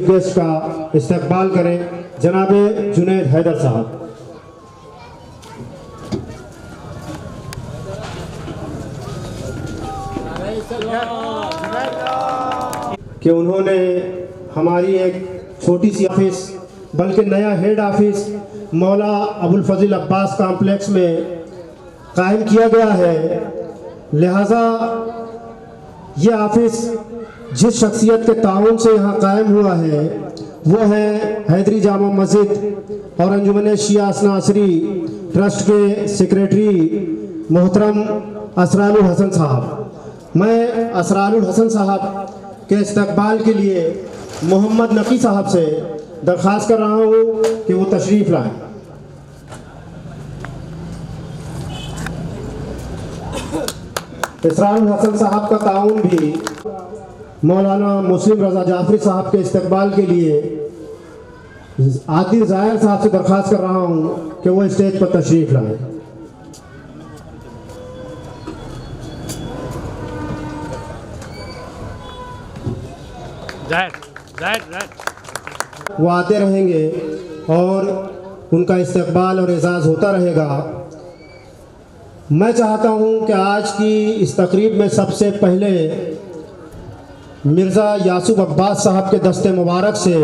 Guest का इस्तकबाल करें, जनाब जुनैद हैदर साहब। कि उन्होंने हमारी एक छोटी सी ऑफिस बल्कि नया हेड ऑफिस मौला अबुल फज़ल अब्बास कॉम्प्लेक्स में कायम किया गया है। लिहाजा ये ऑफिस जिस शख्सियत के ताउन से यहाँ कायम हुआ है वो है हैदरी जामा मस्जिद और अंजुमन शिया असनासरी ट्रस्ट के सेक्रेटरी मोहतरम असरारुल हसन साहब। मैं असरारुल हसन साहब के इस्तकबाल के लिए मोहम्मद नकी साहब से दरख्वास्त कर रहा हूँ कि वो तशरीफ़ लाएं। असरारुल हसन साहब का ताउन भी मौलाना मुस्लिम रज़ा जाफरी साहब के इस्तकबाल के लिए आदिल ज़ाहिर साहब से दरख्वास्त कर रहा हूँ कि वो स्टेज पर तशरीफ़ लाएं। वो आते रहेंगे और उनका इस्तकबाल और एजाज़ होता रहेगा। मैं चाहता हूं कि आज की इस तकरीब में सबसे पहले मिर्ज़ा यासूब अब्बास साहब के दस्ते मुबारक से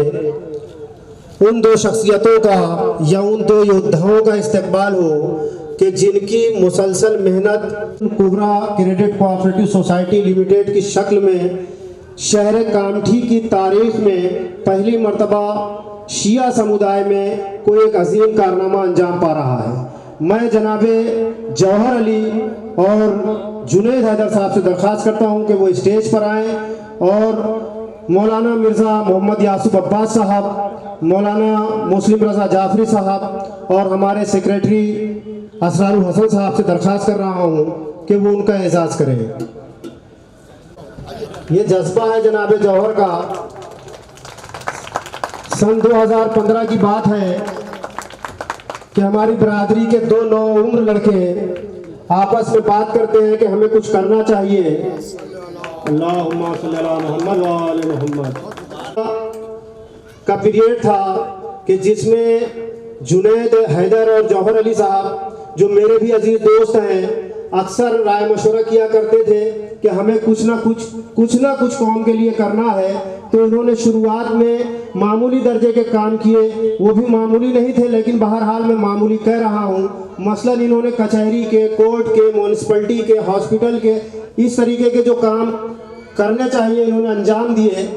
उन दो शख्सियतों का या उन दो योद्धाओं का इस्तकबाल हो कि जिनकी मुसलसल मेहनत कुबरा क्रेडिट कोऑपरेटिव सोसाइटी लिमिटेड की शक्ल में शहर कामठी की तारीख में पहली मर्तबा शिया समुदाय में कोई एक अजीम कारनामा अंजाम पा रहा है। मैं जनाबे जौहर अली और जुनैद हैदर साहब से दरख्वास्त करता हूं कि वो स्टेज पर आएँ और मौलाना मिर्ज़ा मोहम्मद यासूब अब्बास साहब, मौलाना मुस्लिम रज़ा जाफरी साहब और हमारे सेक्रेटरी असरारुल हसन साहब से दरख्वास्त कर रहा हूं कि वो उनका एजाज़ करें। ये जज्बा है जनाबे जौहर का। सन 2015 की बात है कि हमारी बरादरी के दो नौउम्र लड़के आपस में बात करते हैं कि हमें कुछ करना चाहिए। अल्लाहुम्मा सल्ली अला मुहम्मद व आले मुहम्मद का पीरियड था कि जिसमें जुनैद हैदर और जौहर अली साहब जो मेरे भी अजीज दोस्त हैं अक्सर राय मशवरा किया करते थे कि हमें कुछ ना कुछ कौम के लिए करना है। तो उन्होंने शुरुआत में मामूली दर्जे के काम किए, वो भी मामूली नहीं थे लेकिन बहरहाल मैं मामूली कह रहा हूँ। मसलन इन्होंने कचहरी के, कोर्ट के, म्यूनिसिपलिटी के, हॉस्पिटल के, इस तरीके के जो काम करने चाहिए इन्होंने अंजाम दिए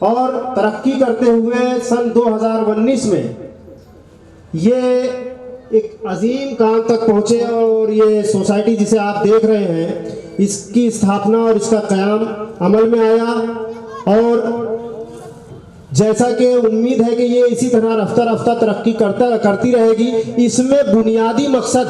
और तरक्की करते हुए सन 2019 में ये एक अजीम काम तक पहुँचे और ये सोसाइटी जिसे आप देख रहे हैं इसकी स्थापना और इसका क़याम अमल में आया। और जैसा कि उम्मीद है कि ये इसी तरह रफ्ता रफ्ता तरक्की करती रहेगी। इसमें बुनियादी मकसद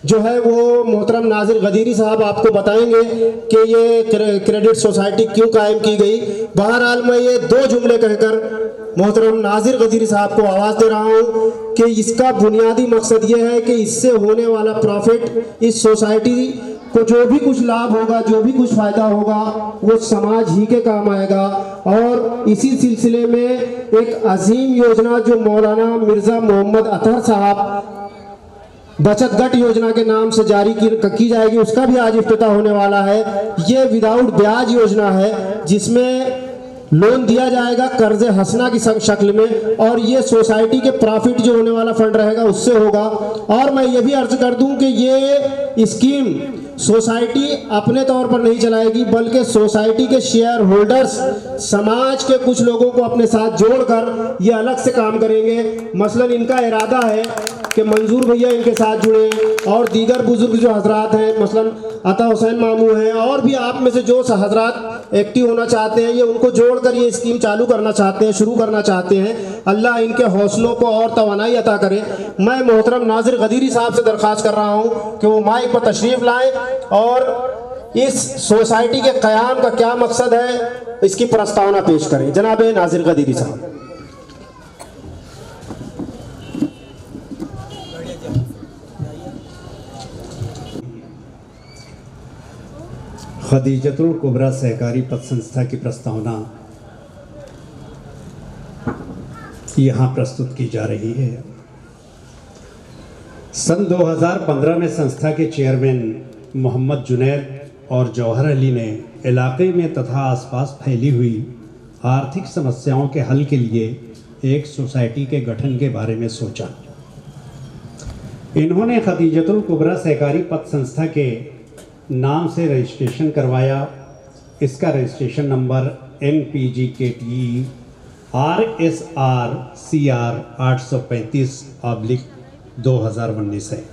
जो है वो मोहतरम नाजिर गदीरी साहब आपको बताएंगे कि ये क्रेडिट सोसाइटी क्यों कायम की गई। बहरहाल मैं ये दो जुमले कहकर मोहतरम नाजिर गदीरी साहब को आवाज़ दे रहा हूँ कि इसका बुनियादी मकसद ये है कि इससे होने वाला प्रॉफिट इस सोसाइटी को जो भी कुछ लाभ होगा, जो भी कुछ फ़ायदा होगा वो समाज ही के काम आएगा। और इसी सिलसिले में एक अजीम योजना जो मौलाना मिर्ज़ा मोहम्मद अतहर साहब बचत गट योजना के नाम से जारी की जाएगी, उसका भी आज इफ्तिताह होने वाला है। ये विदाउट ब्याज योजना है जिसमें लोन दिया जाएगा कर्ज हसना की शक्ल में और ये सोसाइटी के प्रॉफिट जो होने वाला फंड रहेगा उससे होगा। और मैं ये भी अर्ज कर दूं कि ये स्कीम सोसाइटी अपने तौर पर नहीं चलाएगी बल्कि सोसाइटी के शेयर होल्डर्स समाज के कुछ लोगों को अपने साथ जोड़कर ये अलग से काम करेंगे। मसलन इनका इरादा है कि मंजूर भैया इनके साथ जुड़े और दीगर बुजुर्ग जो हजरात हैं मसलन अता हुसैन मामू हैं और भी आप में से जो हजरात एक्टिव होना चाहते हैं ये उनको जोड़कर ये स्कीम चालू करना चाहते हैं, शुरू करना चाहते हैं। अल्लाह इनके हौसलों को और तवानाई अता करे। मैं मोहतरम नाजिर गदीरी साहब से दरख्वास्त कर रहा हूँ कि वो माइक पर तशरीफ़ लाएँ और इस सोसाइटी के क़याम का क्या मकसद है इसकी प्रस्तावना पेश करें। जनाब नाजिर गदीरी साहब। खदीजतुल कुबरा सहकारी पद संस्था की प्रस्तावना यहाँ प्रस्तुत की जा रही है। सन 2015 में संस्था के चेयरमैन मोहम्मद जुनैद और जौहर अली ने इलाके में तथा आसपास फैली हुई आर्थिक समस्याओं के हल के लिए एक सोसाइटी के गठन के बारे में सोचा। इन्होंने खदीजतुल कुबरा सहकारी पत संस्था के नाम से रजिस्ट्रेशन करवाया। इसका registration number NPGKTE RSR CR 835/2019 है।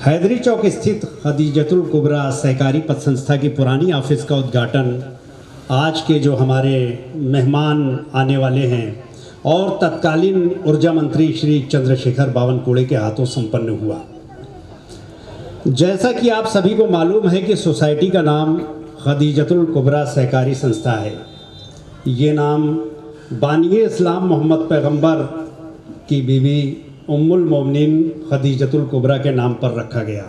हैदरी चौक स्थित खदीजतुल कुबरा सहकारी पत संस्था की पुरानी ऑफिस का उद्घाटन आज के जो हमारे मेहमान आने वाले हैं और तत्कालीन ऊर्जा मंत्री श्री चंद्रशेखर बावनकुळे के हाथों संपन्न हुआ। जैसा कि आप सभी को मालूम है कि सोसाइटी का नाम खदीजतुल कुबरा सहकारी संस्था है। ये नाम बानिए इस्लाम मोहम्मद पैगंबर की बीवी उम्मुल मोमिनीन खदीजतुल कुबरा के नाम पर रखा गया,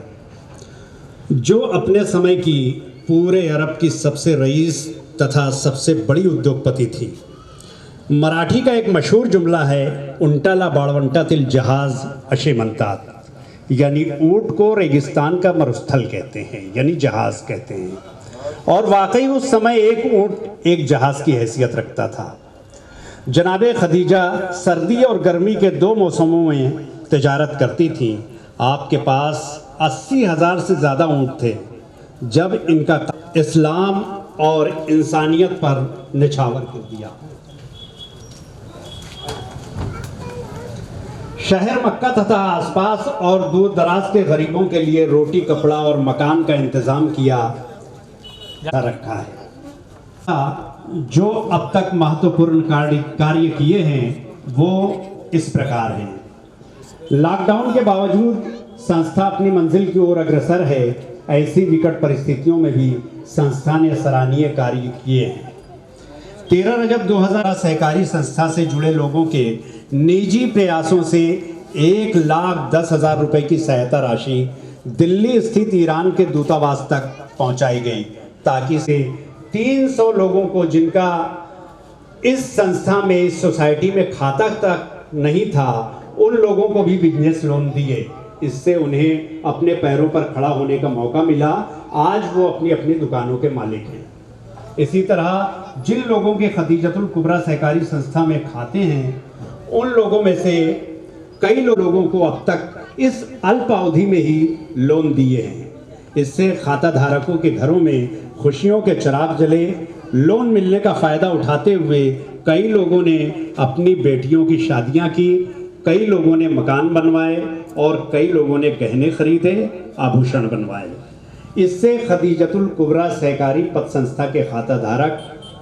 जो अपने समय की पूरे अरब की सबसे रईस तथा सबसे बड़ी उद्योगपति थी। मराठी का एक मशहूर जुमला है, उंटाला बाळवंटा तिल जहाज अशे म्हणतात, यानी ऊँट को रेगिस्तान का मरुस्थल कहते हैं, यानी जहाज कहते हैं। और वाकई उस समय एक ऊँट एक जहाज की हैसियत रखता था। जनाबे खदीजा सर्दी और गर्मी के 2 मौसमों में तिजारत करती थी। आपके पास 80,000 से ज़्यादा ऊँट थे जब इनका इस्लाम और इंसानियत पर निछावर कर दिया। शहर मक्का तथा आसपास और दूर दराज के गरीबों के लिए रोटी, कपड़ा और मकान का इंतज़ाम किया रखा है। जो अब तक महत्वपूर्ण कार्य किए हैं वो इस प्रकार हैं। लॉकडाउन के बावजूद संस्था अपनी मंजिल की ओर अग्रसर है। ऐसी विकट परिस्थितियों में भी संस्था ने सराहनीय कार्य किए हैं। 13 रजब 2000 सहकारी संस्था से जुड़े लोगों के निजी प्रयासों से 1,10,000 रुपए की सहायता राशि दिल्ली स्थित ईरान के दूतावास तक पहुंचाई गई, ताकि से 300 लोगों को जिनका इस संस्था में, इस सोसाइटी में खाता तक नहीं था, उन लोगों को भी बिजनेस लोन दिए। इससे उन्हें अपने पैरों पर खड़ा होने का मौका मिला। आज वो अपनी अपनी दुकानों के मालिक हैं। इसी तरह जिन लोगों के खदीजतुल कुबरा सहकारी संस्था में खाते हैं, उन लोगों में से कई लोगों को अब तक इस अल्प अवधि में ही लोन दिए हैं। इससे खाता धारकों के घरों में खुशियों के चिराग जले। लोन मिलने का फ़ायदा उठाते हुए कई लोगों ने अपनी बेटियों की शादियां की, कई लोगों ने मकान बनवाए और कई लोगों ने गहने खरीदे, आभूषण बनवाए। इससे खदीजतुल कुबरा सहकारी पत संस्था के खाता धारक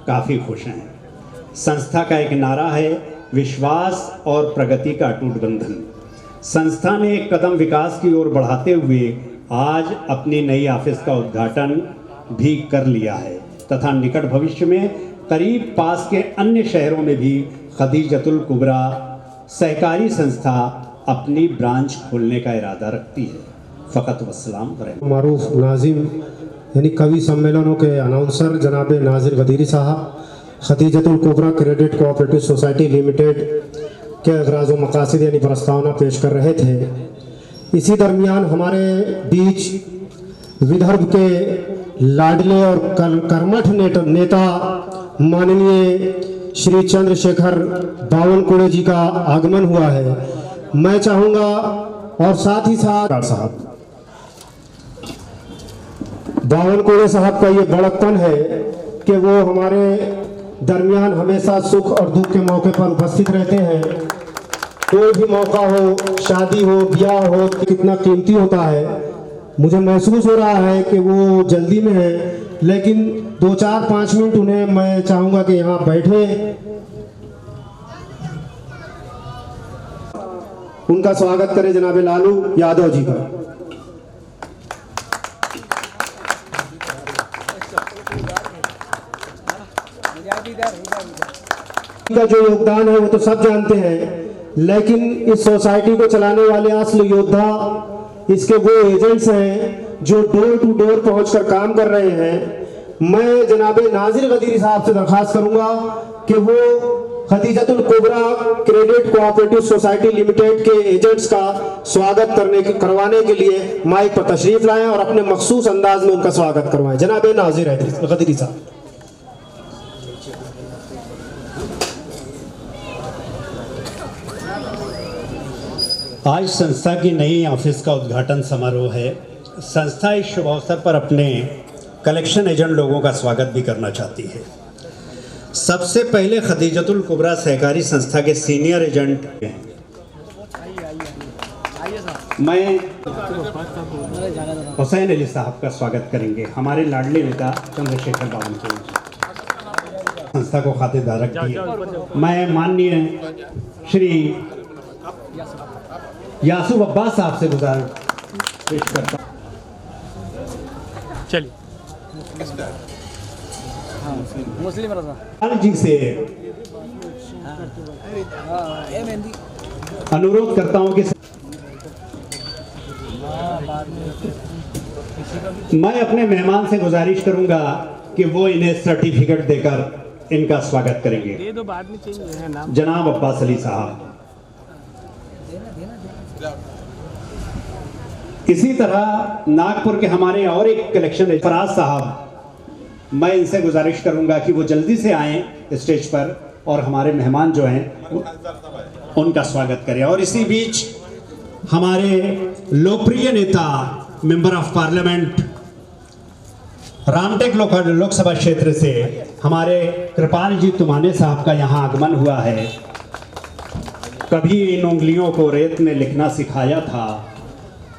काफ़ी खुश हैं। संस्था का एक नारा है, विश्वास और प्रगति का अटूट बंधन। संस्था ने एक कदम विकास की ओर बढ़ाते हुए आज अपनी नई ऑफिस का उद्घाटन भी कर लिया है तथा निकट भविष्य में करीब पास के अन्य शहरों में भी खदीजतुल कुबरा सहकारी संस्था अपनी ब्रांच खोलने का इरादा रखती है। फ़कत वस्सलाम। मारूफ नाजिम यानी कवि सम्मेलनों के अनाउंसर जनाब Nazir Gadiri Sahab Khadijatul Kubra credit cooperative society limited के अगराज़ व मकासद यानी प्रस्तावना पेश कर रहे थे। इसी दरमियान हमारे बीच विदर्भ के लाडले और कर्मठ नेता माननीय श्री चंद्रशेखर बावनकुळे जी का आगमन हुआ है। मैं चाहूँगा और साथ ही साथ साहब बावनकुळे साहब का ये बड़प्पन है कि वो हमारे दरमियान हमेशा सुख और दुख के मौके पर उपस्थित रहते हैं। कोई भी मौका हो, शादी हो, ब्याह हो, कितना कीमती होता है। मुझे महसूस हो रहा है कि वो जल्दी में है, लेकिन 2-4-5 मिनट उन्हें मैं चाहूँगा कि यहाँ बैठे, उनका स्वागत करें जनाब लालू यादव जी का। का जो योगदान है वो तो सब जानते हैं, लेकिन इस सोसाइटी को चलाने वाले असल योद्धा इसके वो एजेंट्स हैं जो डोर टू डोर पहुंचकर काम कर रहे हैं। मैं जनाब नाजिर गदीरी साहब से दरखास्त करूंगा कि वो Khadijatul Kubra credit cooperative society limited के एजेंट्स का स्वागत करवाने के लिए माइक पर तशरीफ लाएं और अपने मखसूस अंदाज में उनका स्वागत करवाएं। जनाब नाज़िर क़दरी साहब। आज संस्था की नई ऑफिस का उद्घाटन समारोह है। संस्था इस शुभ अवसर पर अपने कलेक्शन एजेंट लोगों का स्वागत भी करना चाहती है। सबसे पहले खदीजतुल कुबरा सहकारी संस्था के सीनियर एजेंट हैं। मैं हुसैन अली साहब का स्वागत करेंगे, हमारे लाडले नेता चंद्रशेखर बाबू को संस्था को खातेदारक किए। मैं माननीय श्री यासूब अब्बास साहब से गुजारिश करता हूँ। चलिए मुस्लिम रजा जी से अनुरोध करता हूँ कि मैं अपने मेहमान से गुजारिश करूंगा कि वो इन्हें सर्टिफिकेट देकर इनका स्वागत करेंगे। ये दो बाद में चाहिए नाम जनाब अब्बास अली साहब। इसी तरह नागपुर के हमारे और एक कलेक्शन फराज साहब, मैं इनसे गुजारिश करूंगा कि वो जल्दी से आएं स्टेज पर और हमारे मेहमान जो हैं उनका स्वागत करें। और इसी बीच हमारे लोकप्रिय नेता member of parliament Ramtek Lok Sabha क्षेत्र से हमारे कृपाल जी तुमाने साहब का यहाँ आगमन हुआ है। कभी इन उंगलियों को रेत ने लिखना सिखाया था,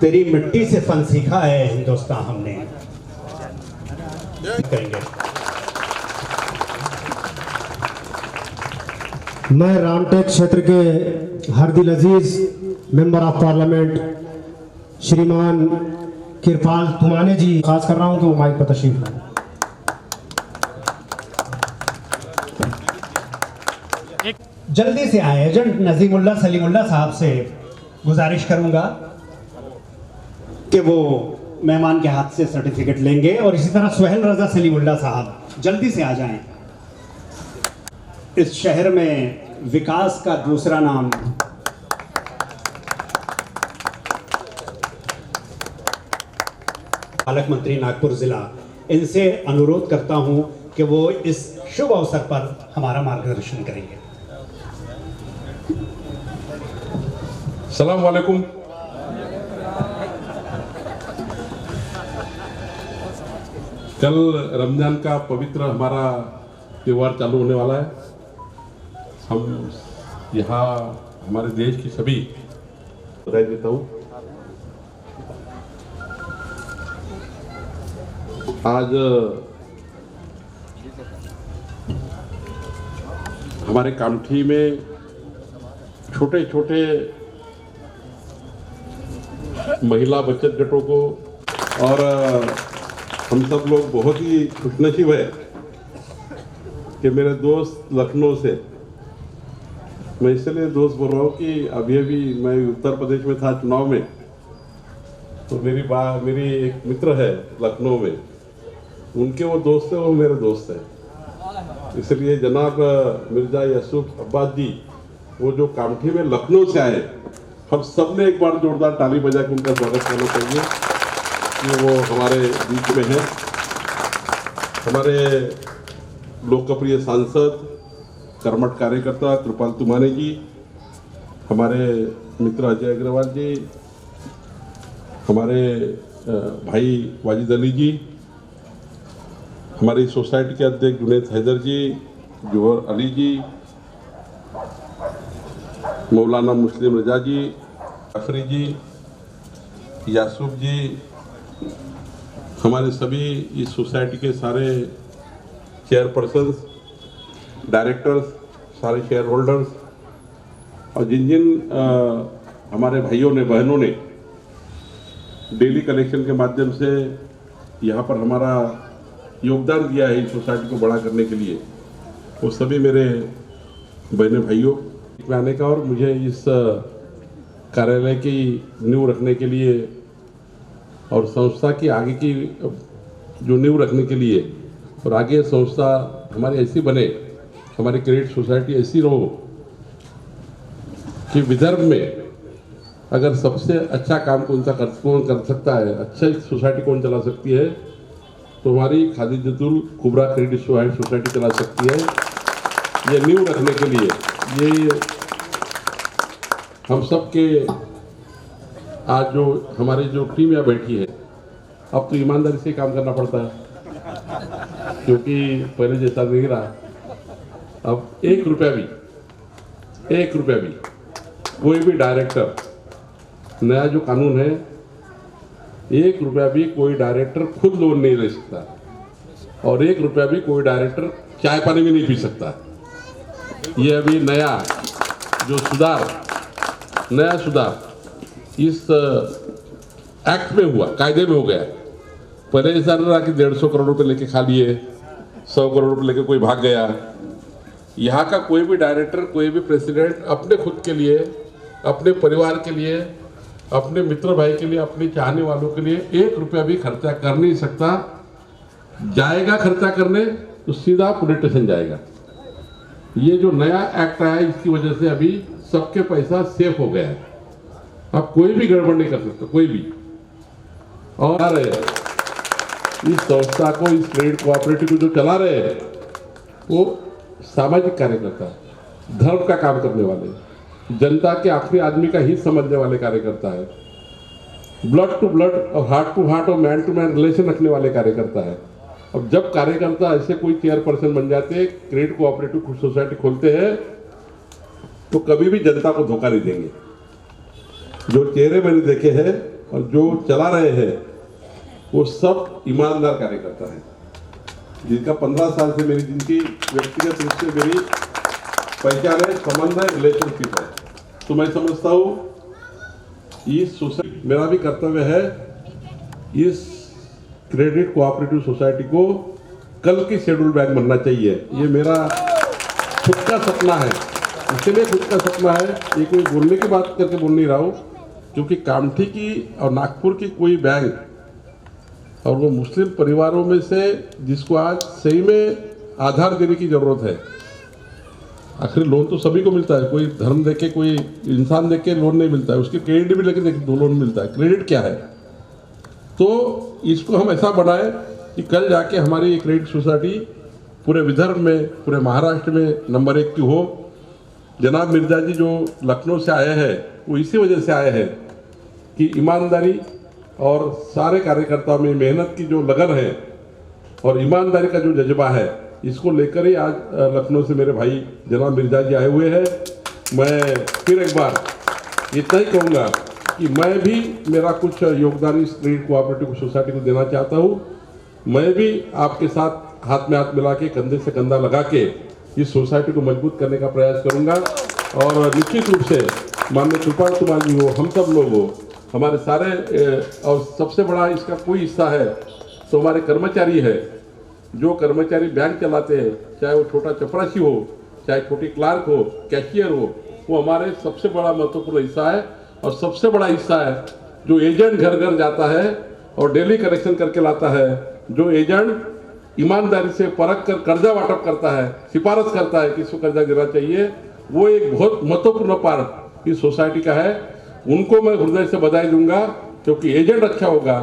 तेरी मिट्टी से फन सीखा है हिंदुस्तान हमने। करेंगे। मैं रामटेक क्षेत्र के हरदिल अजीज मेंबर ऑफ पार्लियामेंट श्रीमान कृपाल तुमाने जी खास कर रहा हूं कि वो माइक पर तशरीफ लाएं। जल्दी से आए। एजेंट नजीमुल्लाह सलीमुल्लाह साहब से गुजारिश करूंगा कि वो मेहमान के हाथ से सर्टिफिकेट लेंगे। और इसी तरह सुहेल रजा सलीमुल्लाह साहब जल्दी से आ जाएं। इस शहर में विकास का दूसरा नाम पालक मंत्री नागपुर जिला, इनसे अनुरोध करता हूं कि वो इस शुभ अवसर पर हमारा मार्गदर्शन करेंगे। अस्सलाम वालेकुम। कल रमजान का पवित्र हमारा त्यौहार चालू होने वाला है। हम यहाँ हमारे देश की सभी बधाई देता हूँ। आज हमारे कामठी में छोटे छोटे महिला बचत गटों को, और हम सब लोग बहुत ही खुशनसीब है कि मेरे दोस्त लखनऊ से, मैं इसलिए दोस्त बोल रहा हूँ कि अभी मैं उत्तर प्रदेश में था चुनाव में, तो मेरी एक मित्र है लखनऊ में, उनके वो दोस्त है, वो मेरे दोस्त है। इसलिए जनाब मिर्जा यासूब अब्बास जी, वो जो कामठी में लखनऊ से आए, हम सब ने एक बार जोरदार ताली बजा के उनका स्वागत करना चाहिए कि वो हमारे बीच में है। हमारे लोकप्रिय सांसद कर्मठ कार्यकर्ता कृपाल तुमाने जी, हमारे मित्र अजय अग्रवाल जी, हमारे भाई वाजिद अली जी, हमारी सोसाइटी के अध्यक्ष जुनैद हैदर जी, जोहर अली जी, मौलाना मुस्लिम रजा जी, जाफरी जी, यासूब जी, हमारे सभी इस सोसाइटी के सारे चेयरपर्सन्स, डायरेक्टर्स, सारे शेयर होल्डर्स, और जिन जिन हमारे भाइयों ने बहनों ने डेली कलेक्शन के माध्यम से यहाँ पर हमारा योगदान दिया है इस सोसाइटी को बड़ा करने के लिए, वो सभी मेरे बहने भाइयों में आने का, और मुझे इस कार्यालय की नींव रखने के लिए और संस्था की आगे की जो नींव रखने के लिए, और आगे संस्था हमारी ऐसी बने हमारी क्रेडिट सोसाइटी ऐसी रहो कि विदर्भ में अगर सबसे अच्छा काम कौन कर सकता है, अच्छा सोसाइटी कौन चला सकती है, तो हमारी खादिजतुल कुबरा क्रेडिट सोसाइटी चला सकती है। ये नींव रखने के लिए ये हम सब के आज जो हमारी जो टीम यहाँ बैठी है, अब तो ईमानदारी से काम करना पड़ता है, क्योंकि पहले जैसा नहीं रहा। अब 1 रुपया भी कोई भी डायरेक्टर, नया जो कानून है, 1 रुपया भी कोई डायरेक्टर खुद लोन नहीं ले सकता, और 1 रुपया भी कोई डायरेक्टर चाय पानी भी नहीं पी सकता। ये अभी नया सुधार इस एक्ट में हुआ, कायदे में हो गया। पहले ऐसा नहीं रहा कि 150 करोड़ रुपए लेके खा लिए, 100 करोड़ रुपए लेके कोई भाग गया। यहाँ का कोई भी डायरेक्टर, कोई भी प्रेसिडेंट अपने खुद के लिए, अपने परिवार के लिए, अपने मित्र भाई के लिए, अपने चाहने वालों के लिए 1 रुपया भी खर्चा कर नहीं सकता। जाएगा खर्चा करने तो सीधा पुलिस स्टेशन जाएगा। ये जो नया एक्ट आया, इसकी वजह से अभी सबके पैसा सेफ हो गया है। अब कोई भी गड़बड़ नहीं कर सकता, कोई भी। और इस संस्था को, इस क्रेडिट कोऑपरेटिव को जो चला रहे हैं, वो सामाजिक कार्यकर्ता, धर्म का काम करने वाले, जनता के आखिरी आदमी का हित समझने वाले कार्यकर्ता है, ब्लड टू ब्लड और हार्ट टू हार्ट और मैन टू मैन रिलेशन रखने वाले कार्यकर्ता है। अब जब कार्यकर्ता ऐसे कोई चेयरपर्सन बन जाते हैं, क्रेडिट कोऑपरेटिव सोसाइटी खोलते हैं, तो कभी भी जनता को धोखा नहीं देंगे। जो चेहरे मैंने देखे हैं और जो चला रहे हैं, वो सब ईमानदार कार्यकर्ता है, जिनका 15 साल से मेरी जिनकी व्यक्तिगत रूप से मेरी पहचान है, संबंध है, रिलेशनशिप है। तो मैं समझता हूँ इस सोसाइटी, मेरा भी कर्तव्य है इस क्रेडिट कोऑपरेटिव सोसाइटी को कल की शेड्यूल बैंक बनना चाहिए। ये मेरा खुद का सपना है, इसलिए खुद का सपना है। ये कोई बोलने की बात करके बोल नहीं रहा हूँ, क्योंकि कामठी की और नागपुर की कोई बैंक, और वो मुस्लिम परिवारों में से जिसको आज सही में आधार देने की जरूरत है। आखिर लोन तो सभी को मिलता है, कोई धर्म देके, कोई इंसान देख के लोन नहीं मिलता है, उसके क्रेडिट भी लेके दो लोन मिलता है। क्रेडिट क्या है? तो इसको हम ऐसा बनाए कि कल जाके हमारी क्रेडिट सोसाइटी पूरे विदर्भ में, पूरे महाराष्ट्र में नंबर 1 की हो। जनाब मिर्जा जी जो लखनऊ से आए हैं, वो इसी वजह से आए हैं कि ईमानदारी और सारे कार्यकर्ताओं में मेहनत की जो लगन है और ईमानदारी का जो जज्बा है, इसको लेकर ही आज लखनऊ से मेरे भाई जनाब मिर्जा जी आए हुए हैं। मैं फिर एक बार इतना ही कहूँगा कि मैं भी, मेरा कुछ योगदान इस क्रेडिट कोऑपरेटिव सोसाइटी को देना चाहता हूँ। मैं भी आपके साथ हाथ में हाथ मिला के, कंधे से कंधा लगा के इस सोसाइटी को मजबूत करने का प्रयास करूँगा। और निश्चित रूप से माननीय कृपाल कुमार जी हो, हम सब लोग हो, हमारे सारे, और सबसे बड़ा इसका कोई हिस्सा है तो हमारे कर्मचारी है। जो कर्मचारी बैंक चलाते हैं, चाहे वो छोटा चपरासी हो, चाहे छोटी क्लार्क हो, कैशियर हो, वो हमारे सबसे बड़ा महत्वपूर्ण हिस्सा है। और सबसे बड़ा हिस्सा है जो एजेंट घर घर जाता है और डेली कलेक्शन करके लाता है, जो एजेंट ईमानदारी से परख कर कर्जा वाटप करता है, सिफारिश करता है कि इसको कर्जा देना चाहिए। वो एक बहुत महत्वपूर्ण पार्ट इस सोसाइटी का है। उनको मैं हृदय से बधाई दूंगा, क्योंकि एजेंट अच्छा होगा,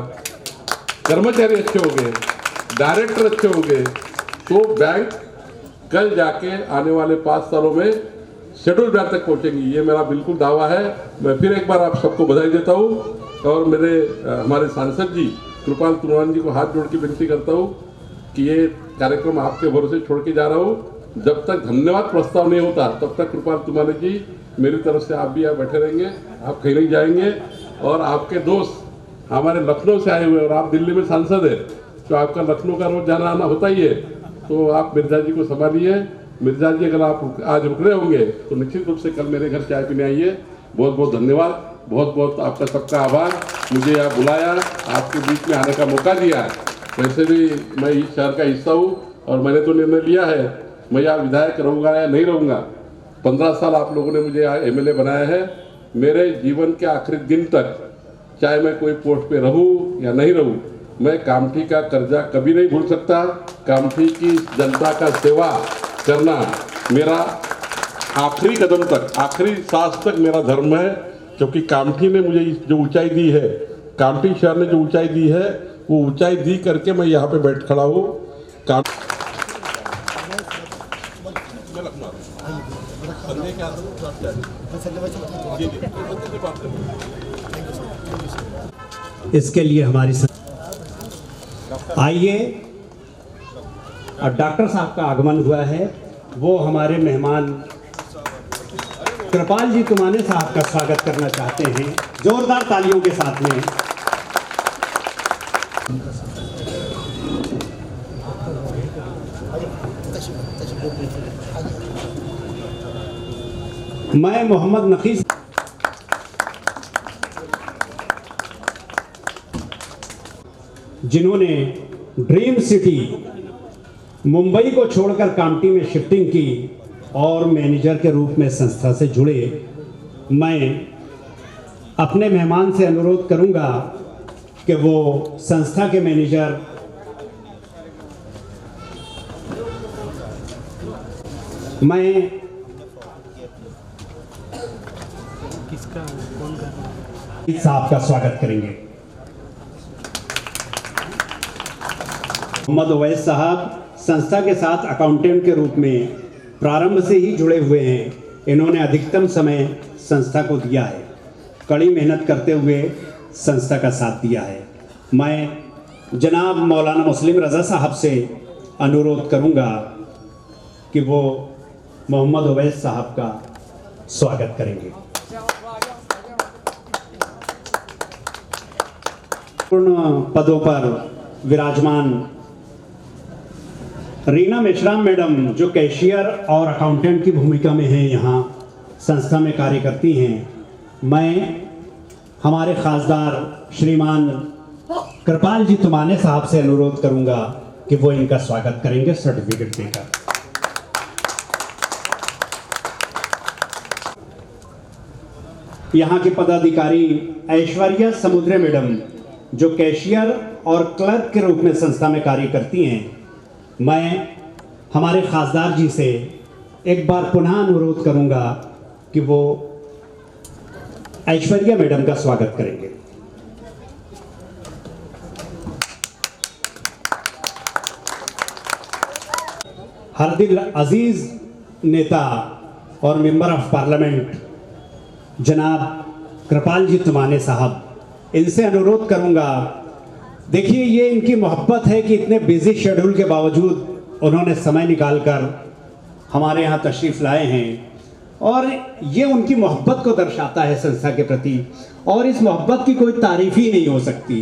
कर्मचारी अच्छे होंगे, डायरेक्टर अच्छे होंगे, तो बैंक कल जाके आने वाले 5 सालों में शेड्यूल बैंक तक पहुंचेंगी। ये मेरा बिल्कुल दावा है। मैं फिर एक बार आप सबको बधाई देता हूँ और मेरे हमारे सांसद जी कृपाल तुरान जी को हाथ जोड़ के विनती करता हूँ कि ये कार्यक्रम आपके भरोसे छोड़ के जा रहा हूँ। जब तक धन्यवाद प्रस्ताव नहीं होता, तब तक कृपाल तुरान जी मेरी तरफ से आप भी यहाँ बैठे रहेंगे, आप कहीं नहीं जाएंगे। और आपके दोस्त हमारे लखनऊ से आए हुए, और आप दिल्ली में सांसद है, तो आपका लखनऊ का रोज जाना आना होता ही है। तो आप मिर्जा जी को संभालिए। मिर्जा जी अगर आप आज रुक रहे होंगे तो निश्चित रूप से कल मेरे घर चाय पीने आइए। बहुत बहुत धन्यवाद, बहुत बहुत आपका सबका आभार। मुझे यहाँ बुलाया, आपके बीच में आने का मौका दिया। वैसे भी मैं इस शहर का हिस्सा हूँ और मैंने तो निर्णय लिया है, मैं यहाँ विधायक रहूँगा या नहीं रहूँगा। 15 साल आप लोगों ने मुझे यहाँ MLA बनाया है। मेरे जीवन के आखिरी दिन तक, चाहे मैं कोई पोस्ट पे रहूँ या नहीं रहूँ, मैं कामठी का कर्जा कभी नहीं भूल सकता। कामठी की जनता का सेवा करना मेरा आखिरी कदम तक, आखिरी सांस तक मेरा धर्म है, क्योंकि कामठी ने मुझे जो ऊंचाई दी है, कामठी शहर ने जो ऊंचाई दी है, वो ऊंचाई दी करके मैं यहाँ पे बैठ खड़ा हूँ। इसके लिए हमारी आइए, अब डॉक्टर साहब का आगमन हुआ है, वो हमारे मेहमान कृपाल जी तुमाने साहब का स्वागत करना चाहते हैं जोरदार तालियों के साथ में। मैं मोहम्मद नकीस जिन्होंने ड्रीम सिटी मुंबई को छोड़कर कामठी में शिफ्टिंग की और मैनेजर के रूप में संस्था से जुड़े, मैं अपने मेहमान से अनुरोध करूंगा कि वो संस्था के मैनेजर मैं किसका कौन कर रहा है? साहब का स्वागत करेंगे। मोहम्मद उवैस साहब संस्था के साथ अकाउंटेंट के रूप में प्रारंभ से ही जुड़े हुए हैं। इन्होंने अधिकतम समय संस्था को दिया है, कड़ी मेहनत करते हुए संस्था का साथ दिया है। मैं जनाब मौलाना मुस्लिम रज़ा साहब से अनुरोध करूंगा कि वो मोहम्मद उवैस साहब का स्वागत करेंगे। पूर्ण पदों पर विराजमान रीना मेश्राम मैडम, जो कैशियर और अकाउंटेंट की भूमिका में हैं, यहाँ संस्था में कार्य करती हैं, मैं हमारे खासदार श्रीमान कृपाल जी तुमाने साहब से अनुरोध करूंगा कि वो इनका स्वागत करेंगे सर्टिफिकेट देकर। यहाँ की पदाधिकारी ऐश्वर्या समुद्रे मैडम, जो कैशियर और क्लर्क के रूप में संस्था में कार्य करती हैं, मैं हमारे खासदार जी से एक बार पुनः अनुरोध करूंगा कि वो ऐश्वर्या मैडम का स्वागत करेंगे। हरदिल अजीज नेता और मेंबर ऑफ पार्लियामेंट जनाब कृपाल जी तुमाने साहब, इनसे अनुरोध करूंगा, देखिए ये इनकी मोहब्बत है कि इतने बिजी शेड्यूल के बावजूद उन्होंने समय निकालकर हमारे यहाँ तशरीफ़ लाए हैं, और ये उनकी मोहब्बत को दर्शाता है संस्था के प्रति, और इस मोहब्बत की कोई तारीफ ही नहीं हो सकती।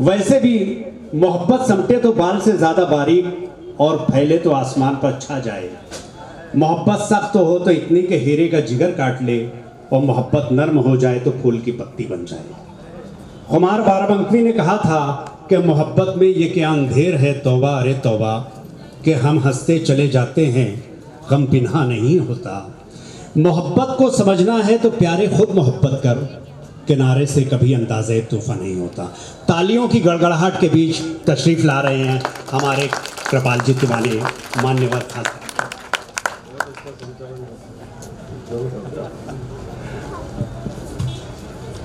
वैसे भी मोहब्बत समटे तो बाल से ज़्यादा बारीक और फैले तो आसमान पर छा जाए। मोहब्बत सख्त हो तो इतनी के हीरे का जिगर काट ले, और मोहब्बत नर्म हो जाए तो फूल की पत्ती बन जाए। कुमार बाराबंकी ने कहा था कि मोहब्बत में ये क्या अंधेर है तौबा अरे तौबा, कि हम हंसते चले जाते हैं गम पिन्हा नहीं होता। मोहब्बत को समझना है तो प्यारे खुद मोहब्बत कर, किनारे से कभी अंदाज़े तूफान नहीं होता। तालियों की गड़गड़ाहट के बीच तशरीफ़ ला रहे हैं हमारे कृपाल जी तुमाने, मान्यवर खास।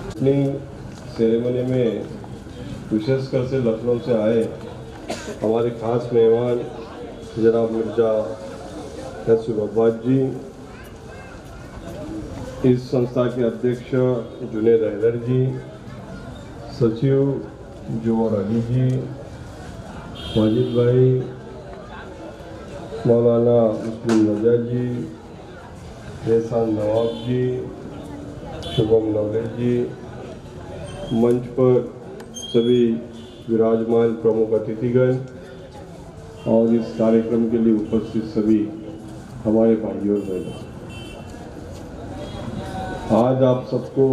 अपनी सेरेमनी में विशेषकर से लखनऊ से आए हमारे खास मेहमान जनाब मिर्जा रसूल अब्बास जी, इस संस्था के अध्यक्ष जुनेद हैदर जी, सचिव जोहर अली जी, माजिद भाई, मौलाना मुस्लिम रजा जी, एहसान नवाब जी, शुभम नवलेज जी, मंच पर सभी विराजमान प्रमुख अतिथिगण और इस कार्यक्रम के लिए उपस्थित सभी हमारे भाइयों और बहनों, आज आप सबको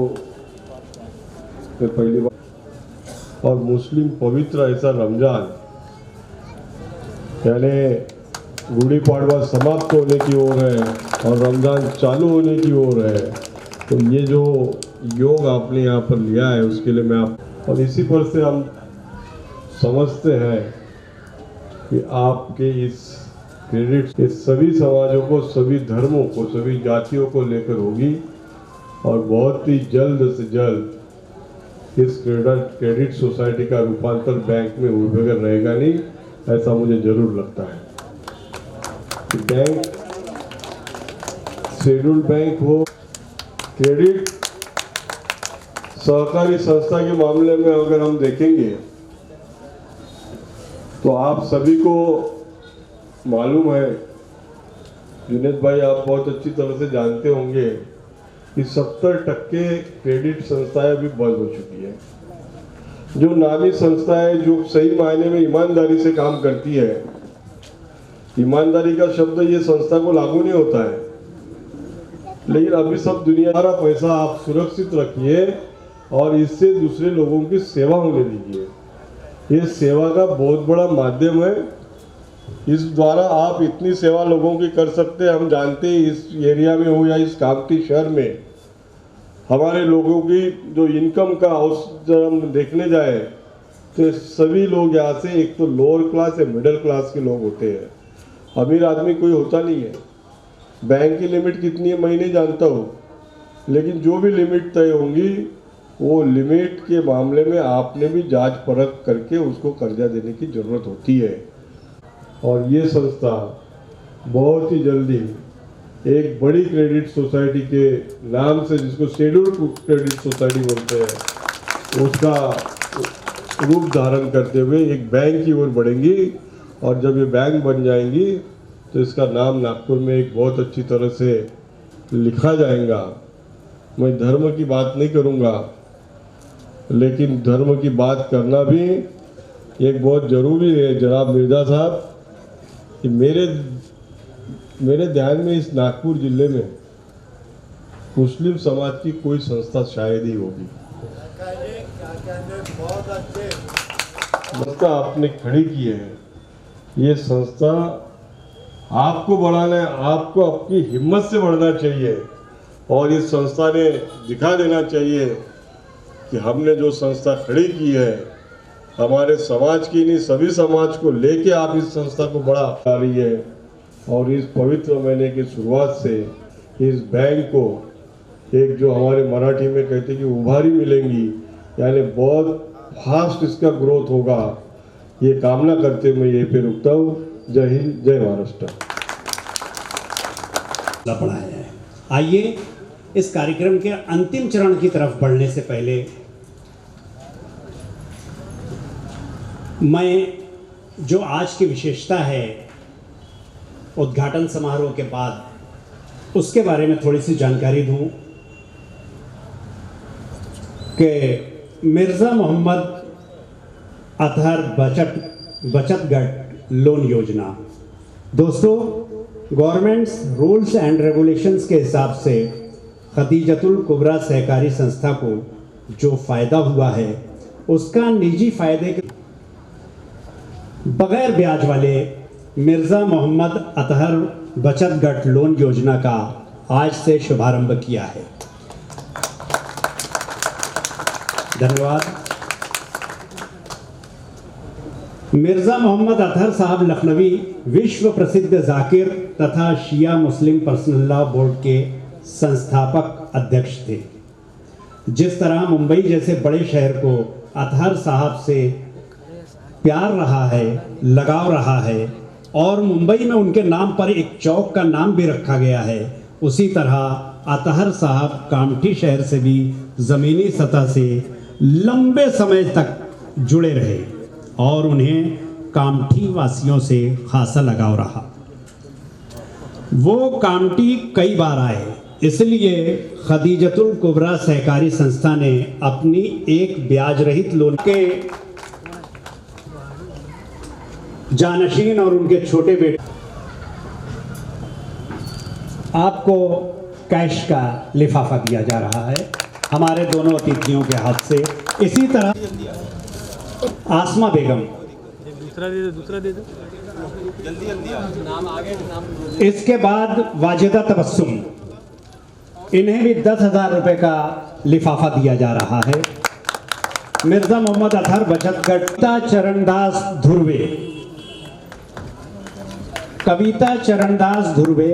मैं पहली बार और मुस्लिम पवित्र ऐसा रमजान यानी गुड़ी पड़वा समाप्त होने की ओर है और रमजान चालू होने की ओर है, तो ये जो योग आपने यहाँ पर लिया है उसके लिए मैं आप, और इसी पर से हम समझते हैं कि आपके इस क्रेडिट ये सभी समाजों को, सभी धर्मों को, सभी जातियों को लेकर होगी और बहुत ही जल्द से जल्द इस क्रेडिट सोसाइटी का रूपांतर बैंक में हुए बगैर रहेगा नहीं, ऐसा मुझे जरूर लगता है। बैंक शेड्यूल बैंक हो, क्रेडिट सहकारी संस्था के मामले में अगर हम देखेंगे तो आप सभी को मालूम है, जुनेद भाई आप बहुत अच्छी तरह से जानते होंगे कि 70% क्रेडिट संस्थाएं अभी बंद हो चुकी है। जो नामी संस्थाएं जो सही मायने में ईमानदारी से काम करती है, ईमानदारी का शब्द ये संस्था को लागू नहीं होता है, लेकिन अभी सब दुनिया सारा पैसा आप सुरक्षित रखिए और इससे दूसरे लोगों की सेवा होने दीजिए। ये सेवा का बहुत बड़ा माध्यम है, इस द्वारा आप इतनी सेवा लोगों की कर सकते हैं। हम जानते हैं इस एरिया में हो या इस कामती शहर में हमारे लोगों की जो इनकम का जब हम देखने जाए तो सभी लोग यहाँ से एक तो लोअर क्लास या मिडिल क्लास के लोग होते हैं, अमीर आदमी कोई होता नहीं है। बैंक की लिमिट कितनी है मैं नहीं जानता हूँ, लेकिन जो भी लिमिट तय होंगी वो लिमिट के मामले में आपने भी जांच परख करके उसको कर्जा देने की ज़रूरत होती है। और ये संस्था बहुत ही जल्दी एक बड़ी क्रेडिट सोसाइटी के नाम से, जिसको शेड्यूल क्रेडिट सोसाइटी बोलते हैं, उसका रूप धारण करते हुए एक बैंक की ओर बढ़ेंगी। और जब ये बैंक बन जाएंगी तो इसका नाम नागपुर में एक बहुत अच्छी तरह से लिखा जाएगा। मैं धर्म की बात नहीं करूँगा, लेकिन धर्म की बात करना भी एक बहुत ज़रूरी है। जनाब मिर्जा साहब, कि मेरे ध्यान में इस नागपुर जिले में मुस्लिम समाज की कोई संस्था शायद ही होगी। संस्था आपने खड़ी की है, ये संस्था आपको बढ़ाना है, आपको अपनी हिम्मत से बढ़ना चाहिए और इस संस्था ने दिखा देना चाहिए कि हमने जो संस्था खड़ी की है हमारे समाज की नहीं सभी समाज को लेके आप इस संस्था को बढ़ा रही है। और इस पवित्र महीने की शुरुआत से इस बैंक को एक जो हमारे मराठी में कहते हैं कि उभारी मिलेंगी, यानी बहुत फास्ट इसका ग्रोथ होगा, ये कामना करते मैं यहीं पे रुकता हूँ। जय हिंद, जय महाराष्ट्र। पढ़ाया है। आइए इस कार्यक्रम के अंतिम चरण की तरफ बढ़ने से पहले मैं जो आज की विशेषता है उद्घाटन समारोह के बाद उसके बारे में थोड़ी सी जानकारी दूं कि मिर्ज़ा मोहम्मद अतहर बचत लोन योजना। दोस्तों, गवर्नमेंट्स रूल्स एंड रेगुलेशंस के हिसाब से खदीजतुल कुबरा सहकारी संस्था को जो फ़ायदा हुआ है उसका निजी फ़ायदे के बगैर ब्याज वाले मिर्ज़ा मोहम्मद अतहर बचत लोन योजना का आज से शुभारंभ किया है। धन्यवाद। मिर्ज़ा मोहम्मद अतहर साहब लखनवी विश्व प्रसिद्ध जाकिर तथा शिया मुस्लिम पर्सनल लॉ बोर्ड के संस्थापक अध्यक्ष थे। जिस तरह मुंबई जैसे बड़े शहर को अतहर साहब से प्यार रहा है, लगाव रहा है और मुंबई में उनके नाम पर एक चौक का नाम भी रखा गया है, उसी तरह अतहर साहब कामठी शहर से भी ज़मीनी सतह से लंबे समय तक जुड़े रहे और उन्हें कामठी वासियों से खासा लगाव रहा। वो कामठी कई बार आए, इसलिए खदीजतुल कुबरा सहकारी संस्था ने अपनी एक ब्याज रहित लोन के जानशीन और उनके छोटे बेटे आपको कैश का लिफाफा दिया जा रहा है हमारे दोनों अतिथियों के हाथ से। इसी तरह आसमा बेगम, दूसरा दे दो नाम आगे नाम। इसके बाद वाजिदा तबस्सुम, इन्हें भी 10,000 रुपए का लिफाफा दिया जा रहा है। मिर्ज़ा मोहम्मद अतहर बचत गट चरणदास धुर्वे, कविता चरणदास धुर्वे,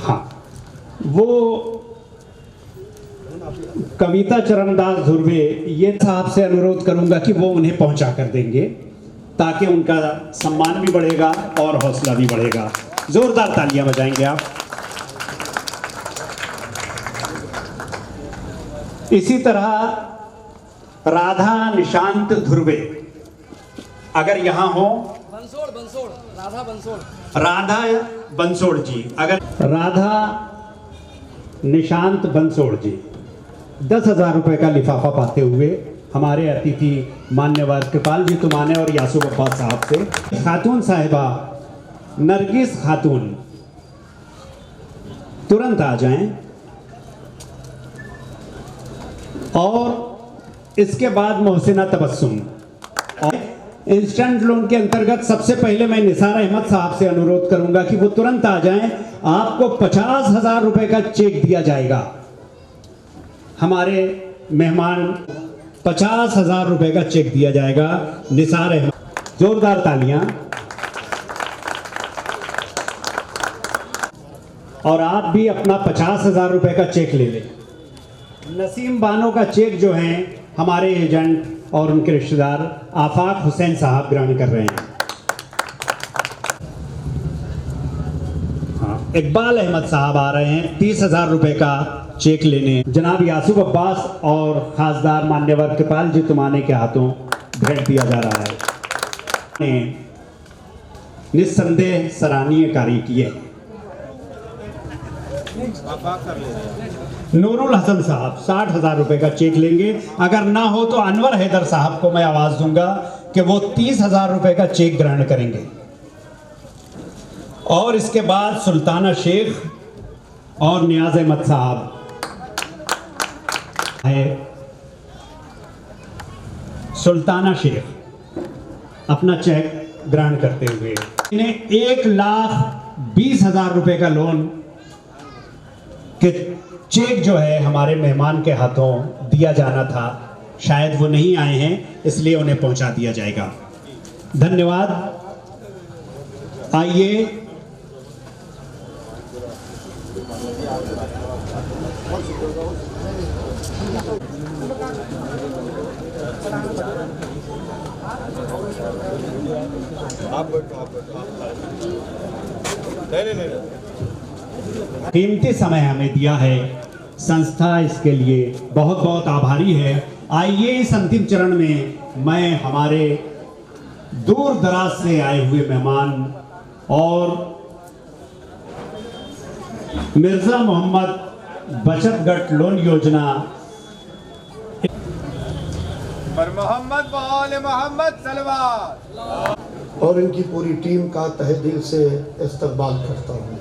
हाँ वो कविता चरणदास धुर्वे, ये साहब से अनुरोध करूंगा कि वो उन्हें पहुंचा कर देंगे ताकि उनका सम्मान भी बढ़ेगा और हौसला भी बढ़ेगा। जोरदार तालियां बजाएंगे आप। इसी तरह राधा निशांत धुर्वे अगर यहां हो, राधा बंसोड़ जी, अगर राधा निशांत बंसोड़ जी 10,000 रुपए का लिफाफा पाते हुए हमारे अतिथि मान्यवर कृपाल जी तुमाने और यासूब अब्बास साहब से। खातून साहिबा नरगिस खातून तुरंत आ जाएं। और इसके बाद मोहसिना तबस्सुम। और इंस्टेंट लोन के अंतर्गत सबसे पहले मैं निसार अहमद साहब से अनुरोध करूंगा कि वो तुरंत आ जाएं। आपको 50,000 रुपए का चेक दिया जाएगा। हमारे मेहमान 50,000 रुपए का चेक दिया जाएगा। निसार अहमद, जोरदार तालियां। और आप भी अपना 50,000 रुपए का चेक ले लें। नसीम बानो का चेक जो है हमारे एजेंट और उनके रिश्तेदार आफाक हुसैन साहब ग्रहण कर रहे हैं। हाँ, इकबाल अहमद साहब आ रहे हैं 30,000 रुपए का चेक लेने। जनाब यासूब अब्बास और खासदार मान्यवर कृपाल जी तुमाने के हाथों भेंट दिया जा रहा है। निस्संदेह सराहनीय कार्य किए। नूरुल हसन साहब 60,000 रुपए का चेक लेंगे। अगर ना हो तो अनवर हैदर साहब को मैं आवाज दूंगा कि वो 30,000 रुपए का चेक ग्रहण करेंगे। और इसके बाद सुल्ताना शेख और नियाज अहमद साहब है। सुल्ताना शेख अपना चेक ग्रहण करते हुए इन्हें 1,20,000 रुपए का लोन के चेक जो है हमारे मेहमान के हाथों दिया जाना था। शायद वो नहीं आए हैं, इसलिए उन्हें पहुंचा दिया जाएगा। धन्यवाद। आइए कीमती समय हमें दिया है, संस्था इसके लिए बहुत बहुत आभारी है। आइए इस अंतिम चरण में मैं हमारे दूर दराज से आए हुए मेहमान और मिर्जा मोहम्मद बचत गट लोन योजना पर मोहम्मद सलवात और इनकी पूरी टीम का तहे दिल से इस्तकबाल करता हूँ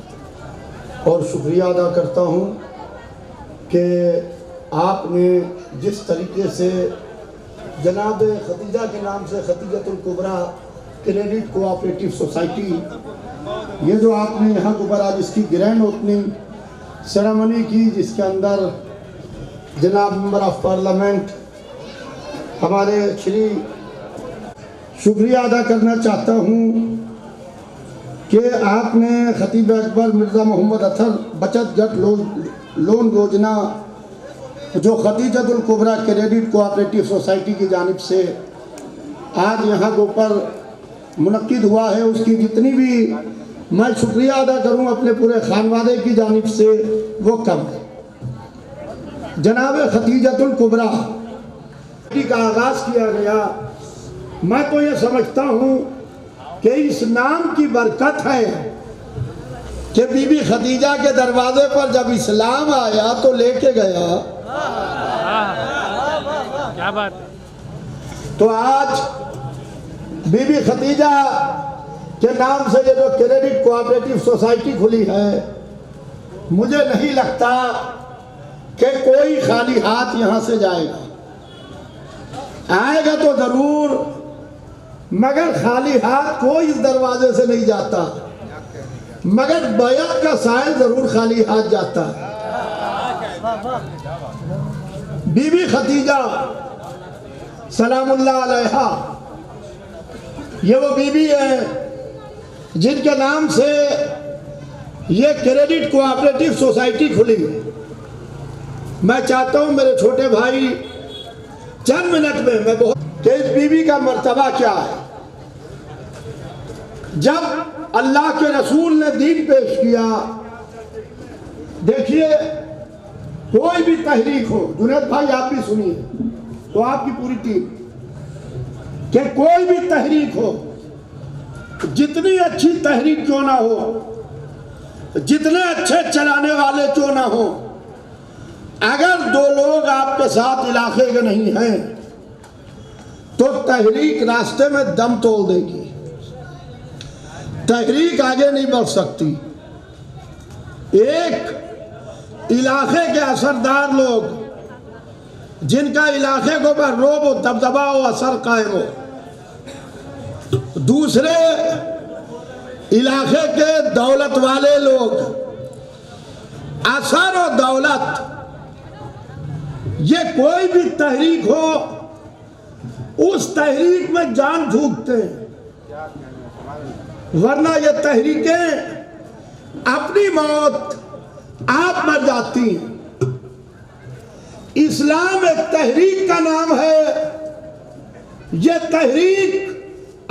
और शुक्रिया अदा करता हूँ कि आपने जिस तरीके से जनाब खतीजा के नाम से खतीजतुल कुबरा क्रेडिट कोऑपरेटिव सोसाइटी, ये जो आपने यहाँ के ऊपर आज इसकी ग्रैंड ओपनिंग सेरेमनी की, जिसके अंदर जनाब मेंबर ऑफ पार्लियामेंट हमारे श्री, शुक्रिया अदा करना चाहता हूँ कि आपने खतीब अकबर मिर्ज़ा मोहम्मद अतर बचत गट लोन योजना जो खतीजतुल कुबरा क्रेडिट कोऑपरेटिव सोसाइटी की जानिब से आज यहाँ के ऊपर मुनक्किद हुआ है, उसकी जितनी भी मैं शुक्रिया अदा करूँ अपने पूरे खानवादे की जानिब से वो कम है। जनाब खतीजतुल कुबरा का आगाज़ किया गया, मैं तो ये समझता हूँ कि इस नाम की बरकत है कि बीबी खदीजा के दरवाजे पर जब इस्लाम आया तो लेके गया। क्या बात। तो आज बीबी खदीजा के नाम से ये जो क्रेडिट कोऑपरेटिव सोसाइटी खुली है, मुझे नहीं लगता कि कोई खाली हाथ यहाँ से जाएगा। आएगा तो जरूर, मगर खाली हाथ कोई इस दरवाजे से नहीं जाता, मगर बैत का साइल जरूर खाली हाथ जाता है। बीबी खदीजा सलामुल्लाह अलैहा, ये वो बीबी है जिनके नाम से ये क्रेडिट कोऑपरेटिव सोसाइटी खुली। मैं चाहता हूं मेरे छोटे भाई चंद मिनट में मैं बहुत कि इस बीबी का मर्तबा क्या है। जब अल्लाह के रसूल ने दीन पेश किया, देखिए कोई भी तहरीक हो, जुनैद भाई आप भी सुनिए तो आपकी पूरी टीम, कि कोई भी तहरीक हो, जितनी अच्छी तहरीक क्यों ना हो, जितने अच्छे चलाने वाले क्यों ना हो, अगर दो लोग आपके साथ इलाके के नहीं हैं तो तहरीक रास्ते में दम तोड़ देगी, तहरीक आगे नहीं बढ़ सकती। एक इलाके के असरदार लोग जिनका इलाके को पर रोब व दबदबा व असर कायम हो, दूसरे इलाके के दौलत वाले लोग, असर और दौलत, ये कोई भी तहरीक हो उस तहरीक में जान फूंकते हैं, वरना ये तहरीकें अपनी मौत आप मर जाती हैं। इस्लाम एक तहरीक का नाम है, ये तहरीक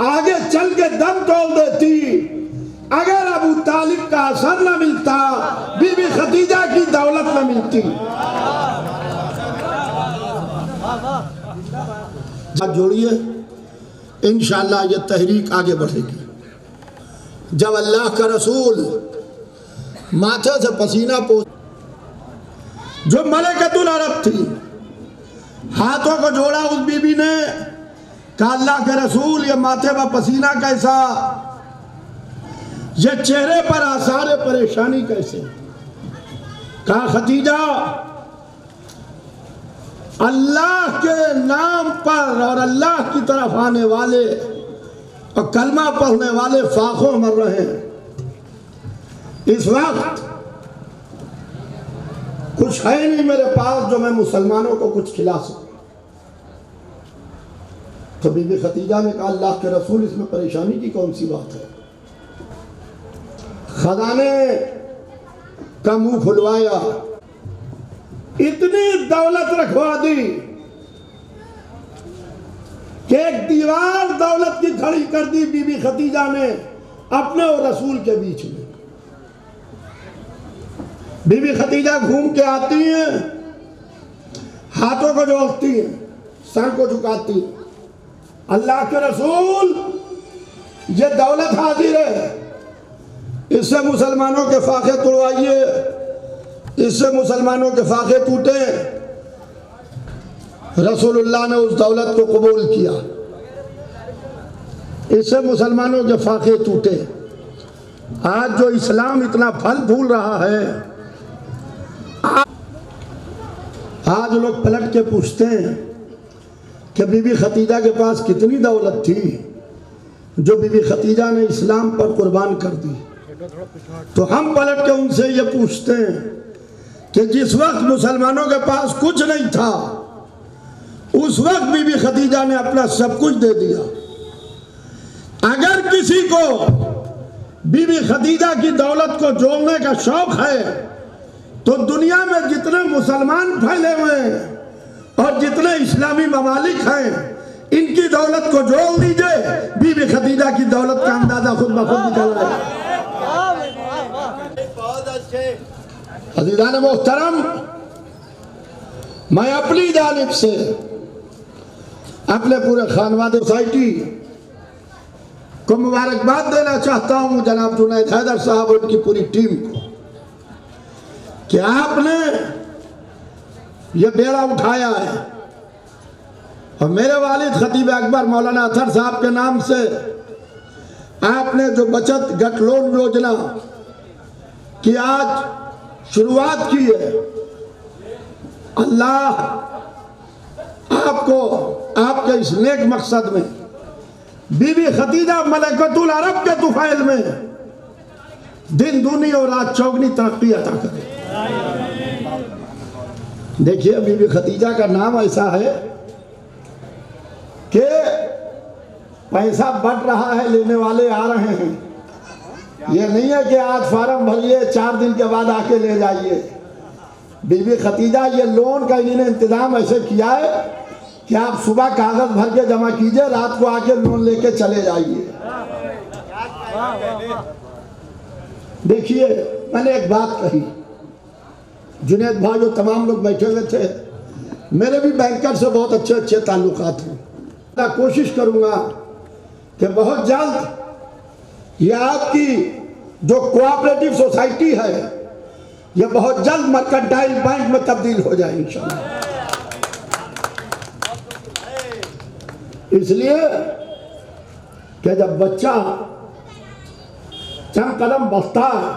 आगे चल के दम तोड़ देती। अगर अबू तालिब का असर न मिलता, बीबी खदीजा की दौलत न मिलती। जोड़िए, इंशाअल्लाह ये तहरीक आगे बढ़ेगी। जब अल्लाह का रसूल माथे से पसीना पोंछ, जो मलकतुल अरब थी, हाथों को जोड़ा उस बीबी ने, कहा अल्लाह के रसूल ये माथे पर पसीना कैसा, ये चेहरे पर आसार परेशानी कैसे। कहा खदीजा, अल्लाह के नाम पर और अल्लाह की तरफ आने वाले और कलमा पढ़ने वाले फाखों मर रहे हैं। इस वक्त कुछ है नहीं मेरे पास जो मैं मुसलमानों को कुछ खिला सकूं। तो बीबी खदीजा ने कहा अल्लाह के रसूल इसमें परेशानी की कौन सी बात है। खजाने का मुंह खुलवाया, इतनी दौलत रखवा दी कि एक दीवार दौलत की खड़ी कर दी बीबी खदीजा ने अपने और रसूल के बीच में। बीबी खदीजा घूम के आती हैं, हाथों को जोड़ती हैं, सर को झुकाती हैं, अल्लाह के रसूल ये दौलत हाजिर है, इससे मुसलमानों के फाखे तोड़वाइए, इससे मुसलमानों के फाखे टूटे। रसूलुल्लाह ने उस दौलत को कबूल किया, इससे मुसलमानों के फाखे टूटे। आज जो इस्लाम इतना फल फूल रहा है, आज लोग पलट के पूछते हैं कि बीबी खदीजा के पास कितनी दौलत थी जो बीबी खदीजा ने इस्लाम पर कुर्बान कर दी। तो हम पलट के उनसे ये पूछते हैं कि जिस वक्त मुसलमानों के पास कुछ नहीं था, उस वक्त बीबी खदीजा ने अपना सब कुछ दे दिया। अगर किसी को बीबी खदीजा की दौलत को जोड़ने का शौक है तो दुनिया में जितने मुसलमान फैले हुए हैं और जितने इस्लामी ममालिक हैं, इनकी दौलत को जोड़ दीजिए, बीबी खदीजा की दौलत का अंदाजा खुद ब खुद निकल रहा है। अज़ीज़ान मोहतरम, मैं अपनी जानिब से अपने पूरे खानवाद सोसाइटी को मुबारकबाद देना चाहता हूं, जनाब जुनैद हैदर साहब और उनकी पूरी टीम को, कि आपने ये बेड़ा उठाया है और मेरे वालिद खतीब अकबर मौलाना अतहर साहब के नाम से आपने जो बचत गट लोन योजना की आज शुरुआत की है, अल्लाह आपको आपके इस नेक मकसद में बीबी खदीजा मलकतुल अरब के तुफैल में दिन दूनी और रात चौगनी तरक्की अता करे। देखिए, बीबी खदीजा का नाम ऐसा है कि पैसा बढ़ रहा है, लेने वाले आ रहे हैं। ये नहीं है कि आज फार्म भरिए 4 दिन के बाद आके ले जाइए। बीबी खतीजा, ये लोन का इन्होंने इंतजाम ऐसे किया है कि आप सुबह कागज भर के जमा कीजिए, रात को आके लोन लेके चले जाइए। देखिए, मैंने एक बात कही, जुनेद भाई जो तमाम लोग बैठे हुए थे, मेरे भी बैंकर से बहुत अच्छे अच्छे ताल्लुकात हैं। मैं कोशिश करूंगा कि बहुत जल्द ये आपकी जो कोऑपरेटिव सोसाइटी है, ये बहुत जल्द मर्केंटाइल बैंक में तब्दील हो जाए इंशाअल्लाह। इसलिए कि जब बच्चा चंद कदम बढ़ता है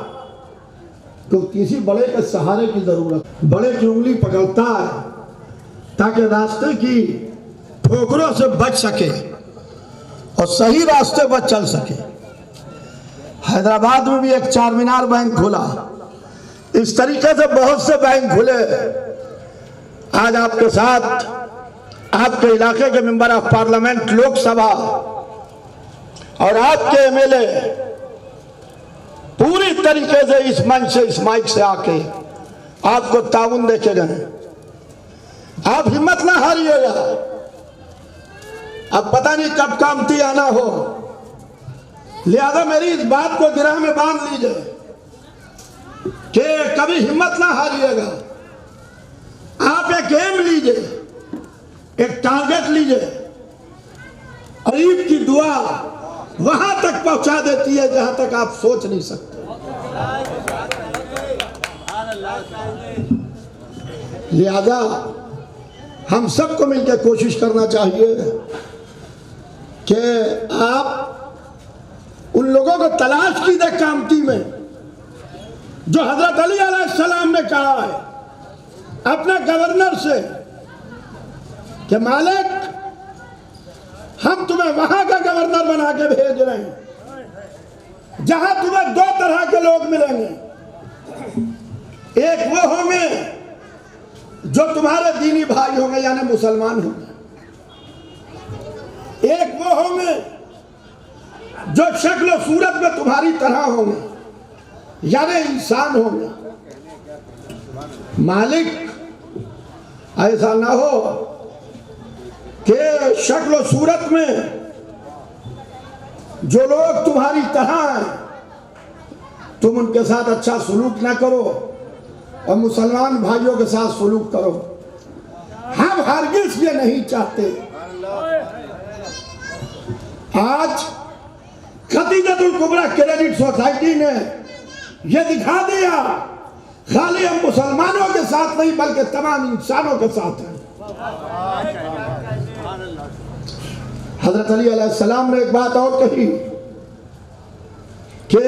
तो किसी बड़े के सहारे की जरूरत, बड़े की उंगली पकड़ता है ताकि रास्ते की ठोकरों से बच सके और सही रास्ते पर चल सके। हैदराबाद में भी एक चारमीनार बैंक खुला, इस तरीके से बहुत से बैंक खुले। आज आपके साथ आपके इलाके के मेंबर ऑफ पार्लियामेंट, लोकसभा और आपके एमएलए पूरी तरीके से इस मंच से, इस माइक से आके आपको ताउन देके गए। आप हिम्मत ना हारिएगा। अब पता नहीं कब कामती आना हो, लिहाजा मेरी इस बात को गिरह में बांध लीजिए कि कभी हिम्मत ना हारिएगा। आप एक एम लीजिए, एक टारगेट लीजिए, और ईद की दुआ वहां तक पहुंचा देती है जहां तक आप सोच नहीं सकते। लिहाजा हम सबको मिलकर कोशिश करना चाहिए कि आप उन लोगों को तलाश कीजिए कामती में, जो हजरत अली अलैहिस्सलाम ने कहा है अपने गवर्नर से कि मालिक, हम तुम्हें वहां का गवर्नर बना के भेज रहे हैं जहां तुम्हें 2 तरह के लोग मिलेंगे। एक वो होंगे जो तुम्हारे दीनी भाई होंगे, यानी मुसलमान होंगे। एक वो होंगे जो शक्ल और सूरत में तुम्हारी तरह होंगे, यानी इंसान होंगे। मालिक, ऐसा ना हो कि शक्ल और सूरत में जो लोग तुम्हारी तरह हैं तुम उनके साथ अच्छा सलूक ना करो और मुसलमान भाइयों के साथ सलूक करो। हम हरगिज़ ये नहीं चाहते। आज खतीजतुल कुबरा क्रेडिट सोसाइटी ने यह दिखा दिया, खाली हम मुसलमानों के साथ नहीं बल्कि तमाम इंसानों के साथ हैं। हजरत अली अलैहिस्सलाम ने एक बात और कही कि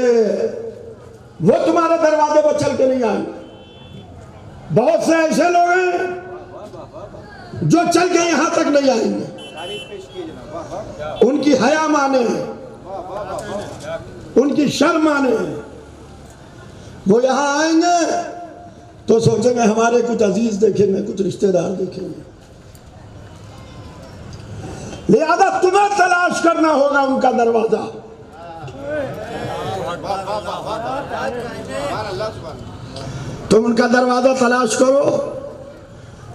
वो तुम्हारे दरवाजे पर चल के नहीं आएंगे। बहुत से ऐसे लोग हैं जो चल के यहां तक नहीं आएंगे, उनकी हया माने, उनकी शर्म माने। वो यहां आएंगे तो सोचेंगे हमारे कुछ अजीज देखेंगे, कुछ रिश्तेदार देखेंगे। लिहाजा तुम्हें तलाश करना होगा उनका दरवाजा। तुम उनका दरवाजा तलाश करो,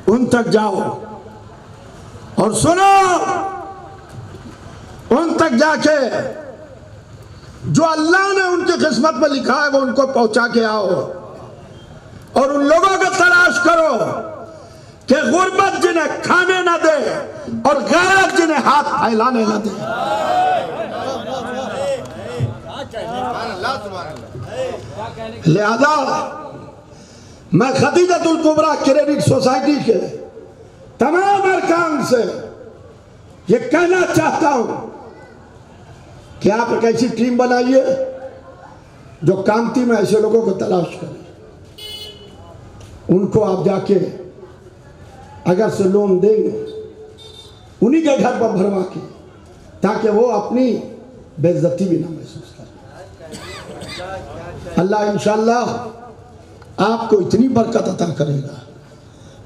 उन तक जाओ और सुनो, उन तक जाके जो अल्लाह ने उनकी किस्मत में लिखा है वो उनको पहुंचा के आओ। और उन लोगों को तलाश करो कि गुर्बत जिन्हें खाने ना दे और गैरत जिन्हें हाथ फैलाने ना दे। लिहाजा मैं खतीजतुल कुबरा क्रेडिट सोसाइटी के तमाम अरकान से ये कहना चाहता हूं कि आप एक ऐसी टीम बनाइए जो कामती में ऐसे लोगों को तलाश करे। उनको आप जाके अगर से लोन देंगे उन्हीं के घर पर भरवा के, ताकि वो अपनी बेइज्जती भी ना महसूस करें। अल्लाह इंशाअल्लाह आपको इतनी बरकत अता करेगा,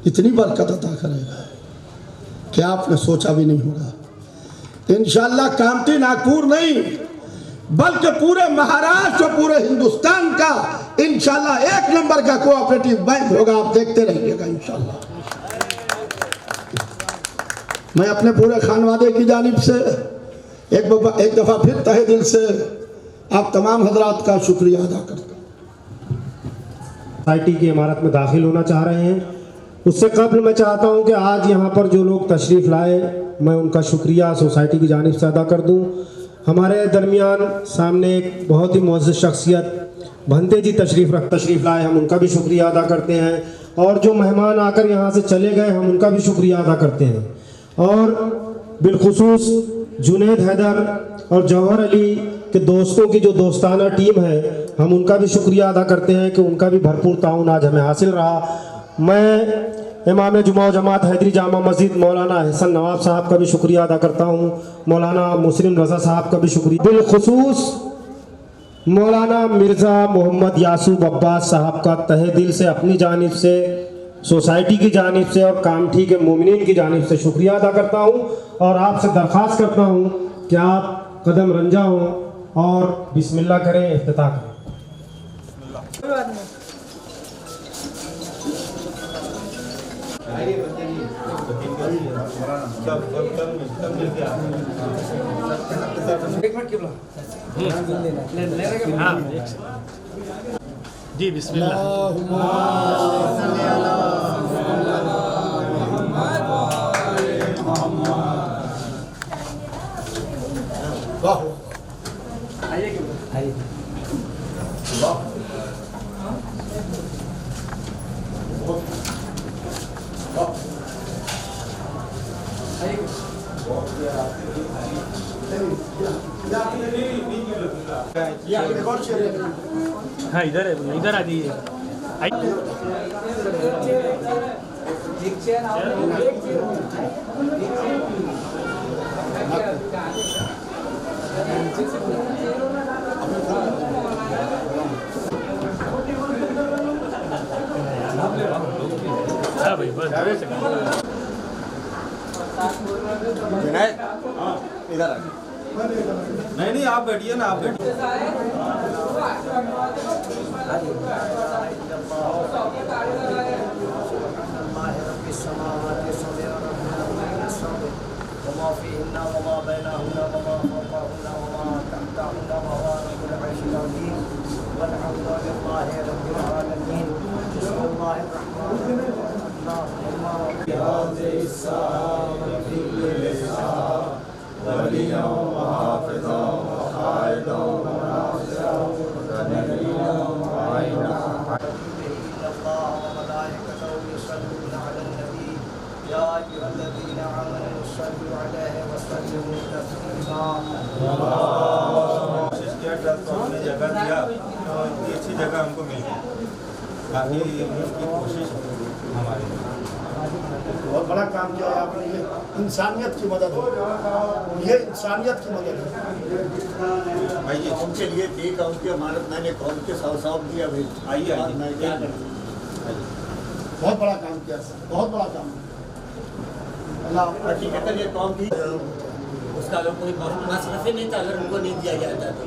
इतनी बरकत अता करेगा कि आपने सोचा भी नहीं होगा। इंशाल्लाह कामती नागपुर नहीं बल्कि पूरे महाराष्ट्र और पूरे हिंदुस्तान का इंशाल्लाह 1 नंबर का कोऑपरेटिव बैंक होगा। आप देखते रहिएगा इंशाल्लाह। मैं अपने पूरे खानवादे की जानिब से एक दफ़ा फिर तहे दिल से आप तमाम हजरात का शुक्रिया अदा करता हूँ। सोसाइटी की इमारत में दाखिल होना चाह रहे हैं, उससे कबल मैं चाहता हूं कि आज यहां पर जो लोग तशरीफ़ लाए मैं उनका शुक्रिया सोसाइटी की जानिब से अदा कर दूं। हमारे दरमियान सामने एक बहुत ही मुअज़्ज़ज़ शख्सियत भंते जी तशरीफ़ लाए, हम उनका भी शुक्रिया अदा करते हैं। और जो मेहमान आकर यहाँ से चले गए हम उनका भी शुक्रिया अदा करते हैं। और बिलखुसूस जुनैद हैदर और जौहर अली के दोस्तों की जो दोस्ताना टीम है हम उनका भी शुक्रिया अदा करते हैं कि उनका भी भरपूर ताउन आज हमें हासिल रहा। मैं इमाम जुमा जमात हैदरी जामा मस्जिद मौलाना हसन नवाब साहब का भी शुक्रिया अदा करता हूँ, मौलाना मुस्लिम रज़ा साहब का भी शुक्रिया, बिलखुसूस मौलाना मिर्ज़ा मोहम्मद यासूब अब्बास साहब का तहे दिल से अपनी जानिब से सोसाइटी की जानिब से और कामठी के मोमिनीन की जानिब से शुक्रिया अदा करता हूँ। और आपसे दरख्वास्त करता हूँ कि आप कदम रंजा हों और बिस्मिल्लाह करें, इफ्तिताह करें। जी बिस्मिल्लाह। हाँ इधर है, इधर आ जाइए। हाँ भाई बस इधर नहीं आप बैठिए ना, आप बैठिए। जगह दिया तो इतनी अच्छी जगह हमको मिल गई, बाकी उसकी कोशिश हमारी। बहुत बड़ा काम किया है आपने, ये इंसानियत की मदद है, ये इंसानियत की मदद है भाई जी। उनके लिए थी का उनकी अमानत मैंने कौम के सौंप दिया भाई। आइए मैं क्या करूं? बहुत बड़ा काम किया सर, बहुत बड़ा काम। अल्लाह हकीकतन ये कौम थी उसका अगर कोई मसरफ ही नहीं था, अगर उनको नहीं दिया जाता तो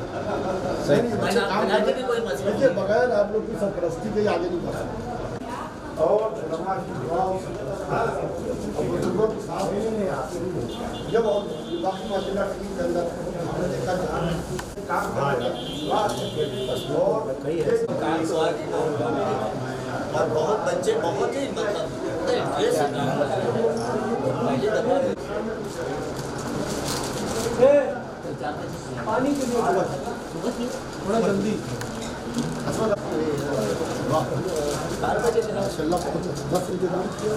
कोई मसला देखिए बगैर आप लोग की सरपरस्ती के आगे नहीं बढ़ा। और बुजुर्गों के साथ जब बाकी मामला के अंदर हमने देखा और बहुत बच्चे बहुत ही मतलब पानी के लिए थोड़ा जल्दी 4 बजे इंशाल्लाह 10 इंतजाम किया।